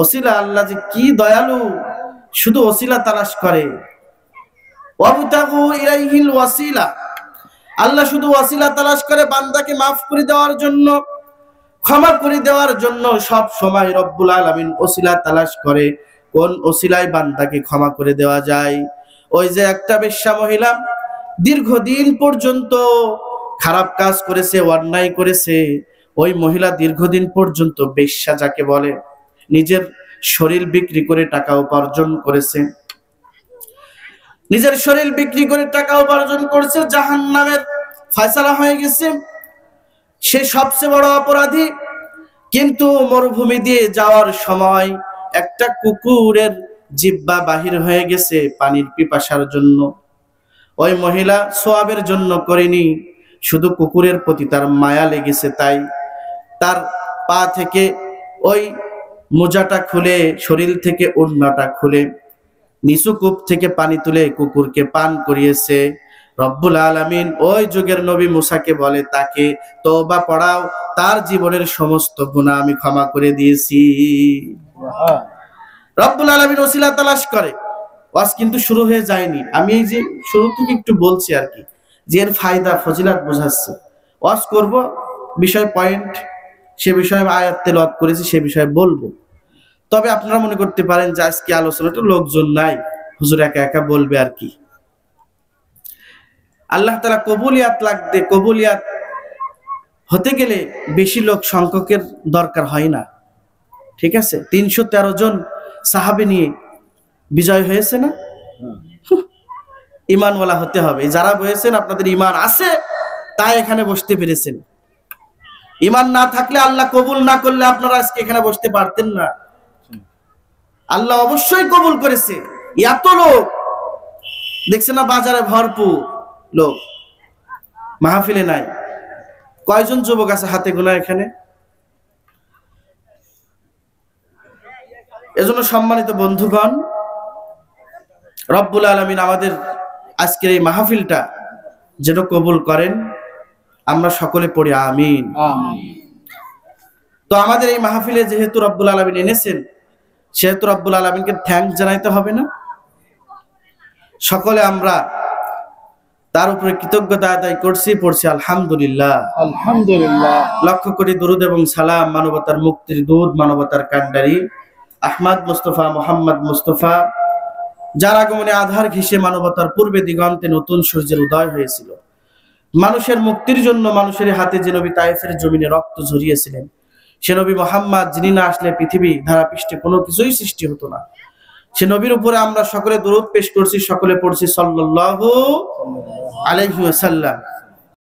ওসিলা, আল্লাহ যে কি দয়ালু, শুধু ওসিলা তালাশ করে। ওয়াবতাগু ইলাইহিল ওয়াসিলা, আল্লাহ শুধু ওয়াসিলা তালাশ করে বান্দাকে মাফ করে দেওয়ার জন্য, ক্ষমা করে দেওয়ার জন্য। সব সময় রব্বুল আলামিন ওসিলা তালাশ করে, কোন ওসিলায় বান্দাকে ক্ষমা করে দেওয়া যায়। ওই যে একটা বেশ্যা মহিলা দীর্ঘদিন পর্যন্ত খারাপ কাজ করেছে, অন্যায় করেছে, ওই মহিলা দীর্ঘদিন পর্যন্ত বেশ্যা যাকে বলে, নিজের শরীর বিক্রি করে টাকা উপার্জন করেছে, নিজের শরীর বিক্রি করে টাকা উপার্জন করছে, জাহান্নামের ফয়সালা হয়ে গেছে, সে সবচেয়ে বড় অপরাধী। কিন্তু মরুভূমি দিয়ে যাওয়ার সময় একটা কুকুরের জিহ্বা বাহির হয়ে গেছে পানির পিপাসার জন্য। ওই মহিলা সোয়াবের জন্য করেনি, শুধু কুকুরের প্রতি তার মায়া লেগেছে, তাই তার পা থেকে ওই মোজাটা খুলে, শরীর থেকে ওড়নাটা খুলে, নিচু কূপ থেকে পানি তুলে কুকুরকে পান করিয়েছে। রব্বুল আলামিন ওই যুগের নবী মুসাকে বলে, তাকে তওবা পড়াও, তার জীবনের সমস্ত গুনাহ আমি ক্ষমা করে দিয়েছি। রব্বুল আলামিন ওসিলা তালাশ করে। ওয়াজ কিন্তু শুরু হয়ে যায়নি, আমি এই যে শুরু থেকে একটু বলছি আর কি, যে এর ফায়দা ফজিলাত বোঝাচ্ছি। ওয়াজ করব, বিষয় পয়েন্ট, সে বিষয়ে আয়াত তেলাওয়াত করেছি, সে বিষয়ে বলবো। তবে আপনারা মনে করতে পারেন যে আজকে আলোচনাটা লোকজন নাই, হুজুর একা একা বলবে আর কি। আল্লাহ তাআলা কবুলিয়াত লাগবে, কবুলিয়াত হতে গেলে বেশি লোক সংখ্যকের দরকার হয় না, ঠিক আছে? 313 জন সাহাবী নিয়ে বিজয় হয়েছে না? ঈমানওয়ালা হতে হবে। যারা বলেছেন আপনাদের ঈমান আছে, তাই এখানে বসতে পেরেছেন। ঈমান না থাকলে, আল্লাহ কবুল না করলে আপনারা আজকে এখানে বসতে পারতেন না। আল্লাহ অবশ্যই কবুল করেছে। এত লোক দেখছেন না, বাজারে ভরপুর লোক, মাহফিলে নাই। কয়জন যুবক আছে হাতে গোনা এখানে? এজন্য সম্মানিত বন্ধুগণ, রব্বুল আলামিন আমাদের আজকের এই মাহফিলটা যেন কবুল করেন, আমরা সকলে পড়ি আমিন। তো আমাদের এই মাহফিলে যেহেতু রব্বুল আলামিন এনেছেন, সেহেতু রব্বুল আলামিনকে থ্যাঙ্কস জানাইতে হবে না? সকলে আমরা তার উপরে কৃতজ্ঞতা আদায় করছি, পড়ছি আলহামদুলিল্লাহ। আলহামদুলিল্লাহ। লক্ষ কোটি দরুদ এবং সালাম মানবতার মুক্তির দূত, মানবতার কান্ডারি আহমদ মুস্তফা, মোহাম্মদ মুস্তফা, যার আগমনে আধার ঘেঁষে মানবতার পূর্বে দিগন্তে নতুন সূর্যের উদয় হয়েছিল। মানুষের মুক্তির জন্য মানুষের হাতে যে নবী তায়েফের জমিনে রক্ত ঝরিয়েছিলেন, সে নবী মোহাম্মদ, যিনি না আসলে পৃথিবী ধারাপৃষ্ঠে কোনো কিছুই সৃষ্টি হতো না, সে নবীর উপরে আমরা সকলে দরুদ পেশ করছি, সকলে পড়ছি সাল্লাল্লাহু আলাইহি ওয়াসাল্লাম।